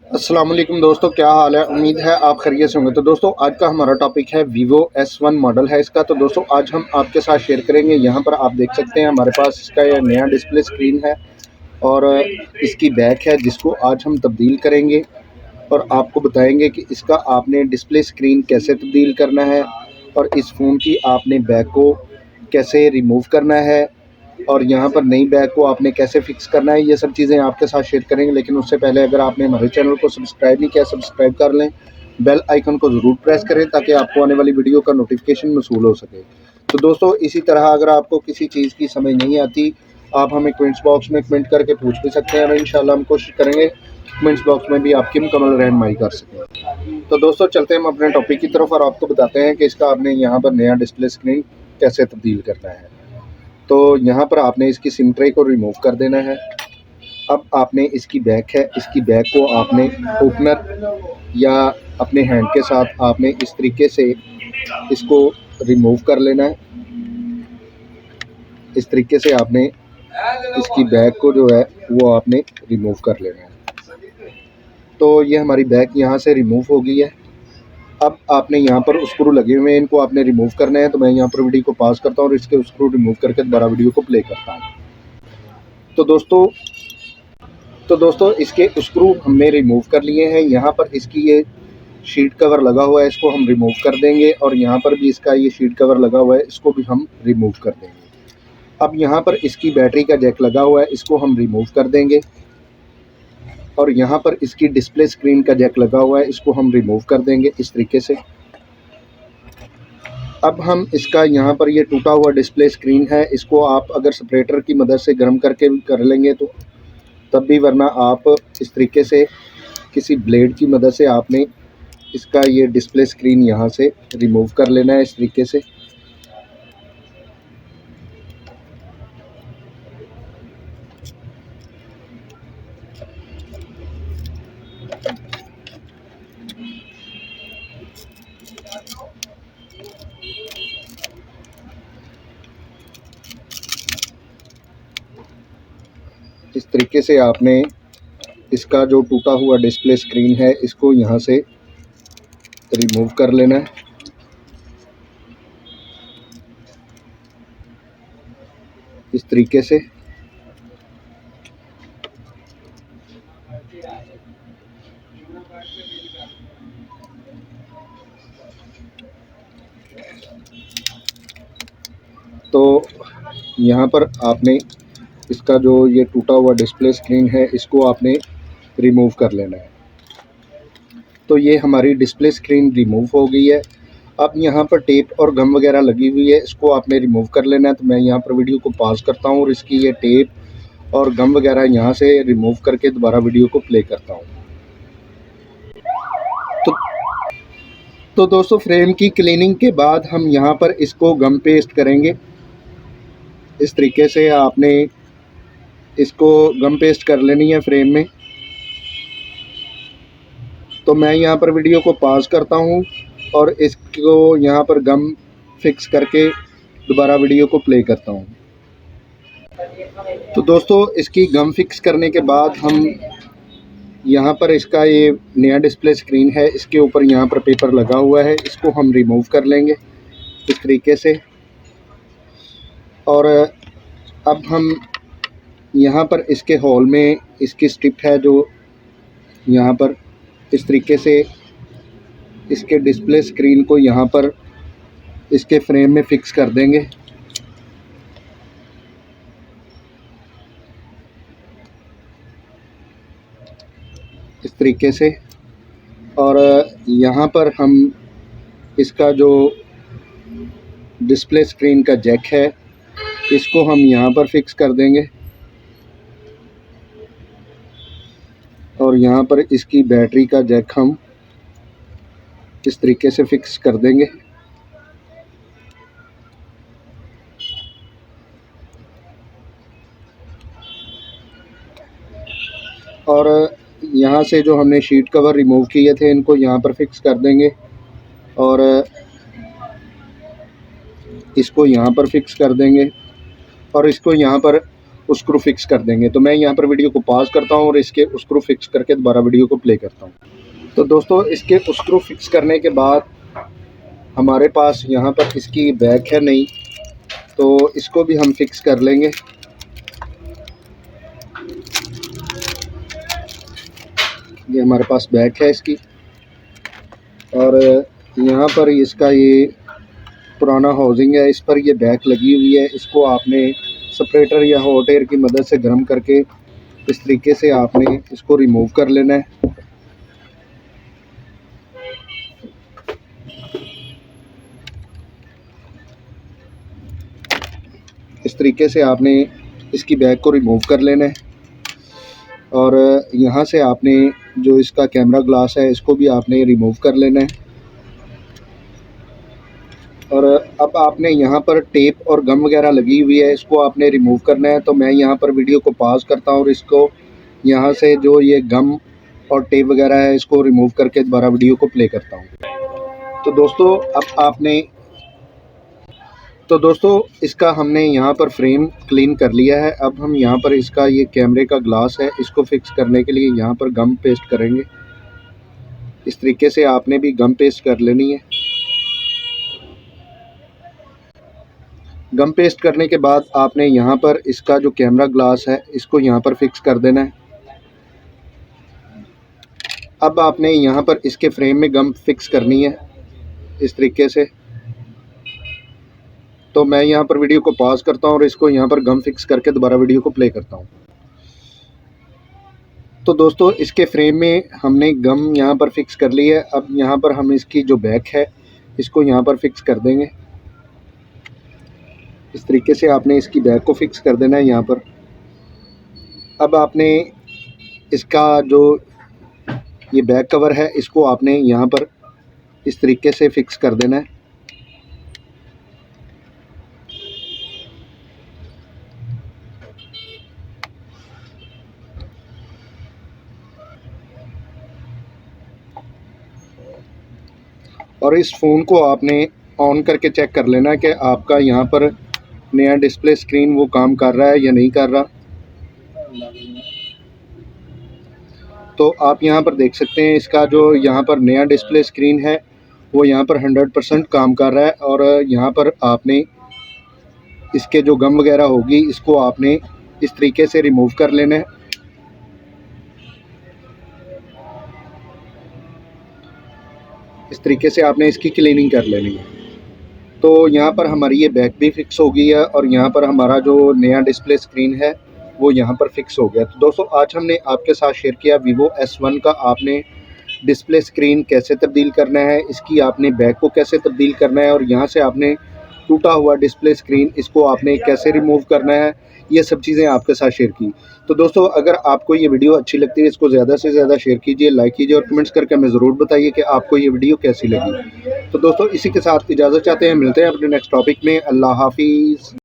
अस्सलाम वालेकुम दोस्तों, क्या हाल है। उम्मीद है आप खैरियत से होंगे। तो दोस्तों आज का हमारा टॉपिक है वीवो S1 मॉडल है इसका। तो दोस्तों आज हम आपके साथ शेयर करेंगे। यहाँ पर आप देख सकते हैं हमारे पास इसका यह नया डिस्प्ले स्क्रीन है और इसकी बैक है जिसको आज हम तब्दील करेंगे और आपको बताएंगे कि इसका आपने डिस्प्ले स्क्रीन कैसे तब्दील करना है और इस फ़ोन की आपने बैक को कैसे रिमूव करना है और यहाँ पर नई बैग को आपने कैसे फ़िक्स करना है, ये सब चीज़ें आपके साथ शेयर करेंगे। लेकिन उससे पहले अगर आपने हमारे चैनल को सब्सक्राइब नहीं किया, सब्सक्राइब कर लें, बेल आइकन को ज़रूर प्रेस करें ताकि आपको आने वाली वीडियो का नोटिफिकेशन मौसूल हो सके। तो दोस्तों इसी तरह अगर आपको किसी चीज़ की समझ नहीं आती, आप हमें कमेंट्स बॉक्स में कमेंट करके पूछ भी सकते हैं और इंशाल्लाह हम कोशिश करेंगे कमेंट्स बॉक्स में भी आपकी मुकम्मल रहनुमाई कर सकें। तो दोस्तों चलते हैं हम अपने टॉपिक की तरफ और आपको बताते हैं कि इसका आपने यहाँ पर नया डिस्प्ले स्क्रीन कैसे तब्दील करना है। तो यहाँ पर आपने इसकी सिम ट्रे को रिमूव कर देना है। अब आपने इसकी बैक है, इसकी बैक को आपने ओपनर या अपने हैंड के साथ आपने इस तरीके से इसको रिमूव कर लेना है। इस तरीके से आपने इसकी बैक को जो है वो आपने रिमूव कर लेना है। तो ये हमारी बैक यहाँ से रिमूव हो गई है। अब आपने यहाँ पर स्क्रू लगे हुए हैं, इनको आपने रिमूव करना है। तो मैं यहाँ पर वीडियो को पॉज करता हूँ और इसके स्क्रू रिमूव करके दोबारा वीडियो को प्ले करता हूँ। तो दोस्तों इसके स्क्रू हमने रिमूव कर लिए हैं। यहाँ पर इसकी ये शीट कवर लगा हुआ है, इसको हम रिमूव कर देंगे और यहाँ पर भी इसका ये शीट कवर लगा हुआ है, इसको भी हम रिमूव कर देंगे। अब यहाँ पर इसकी बैटरी का जैक लगा हुआ है, इसको हम रिमूव कर देंगे और यहाँ पर इसकी डिस्प्ले स्क्रीन का जैक लगा हुआ है, इसको हम रिमूव कर देंगे इस तरीके से। अब हम इसका यहाँ पर ये टूटा हुआ डिस्प्ले स्क्रीन है, इसको आप अगर सेपरेटर की मदद से गर्म करके कर लेंगे तो तब भी, वरना आप इस तरीके से किसी ब्लेड की मदद से आपने इसका ये डिस्प्ले स्क्रीन यहाँ से रिमूव कर लेना है इस तरीके से। इस तरीके से आपने इसका जो टूटा हुआ डिस्प्ले स्क्रीन है इसको यहाँ से रिमूव कर लेना है इस तरीके से। तो यहाँ पर आपने इसका जो ये टूटा हुआ डिस्प्ले स्क्रीन है इसको आपने रिमूव कर लेना है। तो ये हमारी डिस्प्ले स्क्रीन रिमूव हो गई है। अब यहाँ पर टेप और गम वगैरह लगी हुई है, इसको आपने रिमूव कर लेना है। तो मैं यहाँ पर वीडियो को पॉज करता हूँ और इसकी ये टेप और गम वगैरह यहाँ से रिमूव करके दोबारा वीडियो को प्ले करता हूँ। तो दोस्तों फ्रेम की क्लीनिंग के बाद हम यहाँ पर इसको गम पेस्ट करेंगे। इस तरीके से आपने इसको गम पेस्ट कर लेनी है फ्रेम में। तो मैं यहाँ पर वीडियो को पॉज करता हूँ और इसको यहाँ पर गम फिक्स करके दोबारा वीडियो को प्ले करता हूँ। तो दोस्तों इसकी गम फिक्स करने के बाद हम यहाँ पर इसका ये नया डिस्प्ले स्क्रीन है, इसके ऊपर यहाँ पर पेपर लगा हुआ है, इसको हम रिमूव कर लेंगे इस तरीके से। और अब हम यहाँ पर इसके होल में इसकी स्ट्रिप है जो यहाँ पर इस तरीके से इसके डिस्प्ले स्क्रीन को यहाँ पर इसके फ्रेम में फिक्स कर देंगे। इस तरीके से। और यहाँ पर हम इसका जो डिस्प्ले स्क्रीन का जैक है इसको हम यहाँ पर फिक्स कर देंगे और यहाँ पर इसकी बैटरी का जैक हम इस तरीके से फिक्स कर देंगे। और यहाँ से जो हमने शीट कवर रिमूव किए थे इनको यहाँ पर फिक्स कर देंगे और इसको यहाँ पर फिक्स कर देंगे और इसको यहाँ पर स्क्रू फिक्स कर देंगे। तो मैं यहाँ पर वीडियो को पॉज करता हूँ और इसके स्क्रू फिक्स करके दोबारा वीडियो को प्ले करता हूँ। तो दोस्तों इसके स्क्रू फिक्स करने के बाद हमारे पास यहाँ पर इसकी बैक है नहीं, तो इसको भी हम फिक्स कर लेंगे। ये हमारे पास बैक है इसकी, और यहाँ पर इसका ये पुराना हाउसिंग है, इस पर ये बैक लगी हुई है। इसको आपने सेपरेटर या हॉट एयर की मदद से गर्म करके इस तरीके से आपने इसको रिमूव कर लेना है। इस तरीके से आपने इसकी बैक को रिमूव कर लेना है, और यहाँ से आपने जो इसका कैमरा ग्लास है इसको भी आपने रिमूव कर लेना है। और अब आपने यहाँ पर टेप और गम वगैरह लगी हुई है, इसको आपने रिमूव करना है। तो मैं यहाँ पर वीडियो को पॉज करता हूँ और इसको यहाँ से जो ये गम और टेप वगैरह है इसको रिमूव करके दोबारा वीडियो को प्ले करता हूँ। तो दोस्तों इसका हमने यहाँ पर फ्रेम क्लीन कर लिया है। अब हम यहाँ पर इसका ये कैमरे का ग्लास है, इसको फिक्स करने के लिए यहाँ पर गम पेस्ट करेंगे। इस तरीके से आपने भी गम पेस्ट कर लेनी है। गम पेस्ट करने के बाद आपने यहाँ पर इसका जो कैमरा ग्लास है इसको यहाँ पर फिक्स कर देना है। अब आपने यहाँ पर इसके फ्रेम में गम फिक्स करनी है इस तरीके से। तो मैं यहाँ पर वीडियो को पॉज करता हूँ और इसको यहाँ पर गम फिक्स करके दोबारा वीडियो को प्ले करता हूँ। तो दोस्तों इसके फ्रेम में हमने गम यहाँ पर फिक्स कर ली है। अब यहाँ पर हम इसकी जो बैक है इसको यहाँ पर फिक्स कर देंगे। इस तरीके से आपने इसकी बैक को फिक्स कर देना है यहाँ पर। अब आपने इसका जो ये बैक कवर है इसको आपने यहाँ पर इस तरीके से फिक्स कर देना है। और इस फ़ोन को आपने ऑन करके चेक कर लेना है कि आपका यहाँ पर नया डिस्प्ले स्क्रीन वो काम कर रहा है या नहीं कर रहा। तो आप यहाँ पर देख सकते हैं इसका जो यहाँ पर नया डिस्प्ले स्क्रीन है वो यहाँ पर 100% काम कर रहा है। और यहाँ पर आपने इसके जो गम वगैरह होगी इसको आपने इस तरीके से रिमूव कर लेना है। इस तरीके से आपने इसकी क्लीनिंग कर लेनी है। तो यहाँ पर हमारी ये बैक भी फिक्स हो गई है और यहाँ पर हमारा जो नया डिस्प्ले स्क्रीन है वो यहाँ पर फिक्स हो गया। तो दोस्तों आज हमने आपके साथ शेयर किया Vivo S1 का आपने डिस्प्ले स्क्रीन कैसे तब्दील करना है, इसकी आपने बैक को कैसे तब्दील करना है, और यहाँ से आपने टूटा हुआ डिस्प्ले स्क्रीन इसको आपने कैसे रिमूव करना है, ये सब चीज़ें आपके साथ शेयर की। तो दोस्तों अगर आपको ये वीडियो अच्छी लगती है इसको ज़्यादा से ज़्यादा शेयर कीजिए, लाइक कीजिए और कमेंट्स करके हमें ज़रूर बताइए कि आपको ये वीडियो कैसी लगी। तो दोस्तों इसी के साथ इजाज़त चाहते हैं, मिलते हैं अपने नेक्स्ट टॉपिक में। अल्लाह हाफिज़।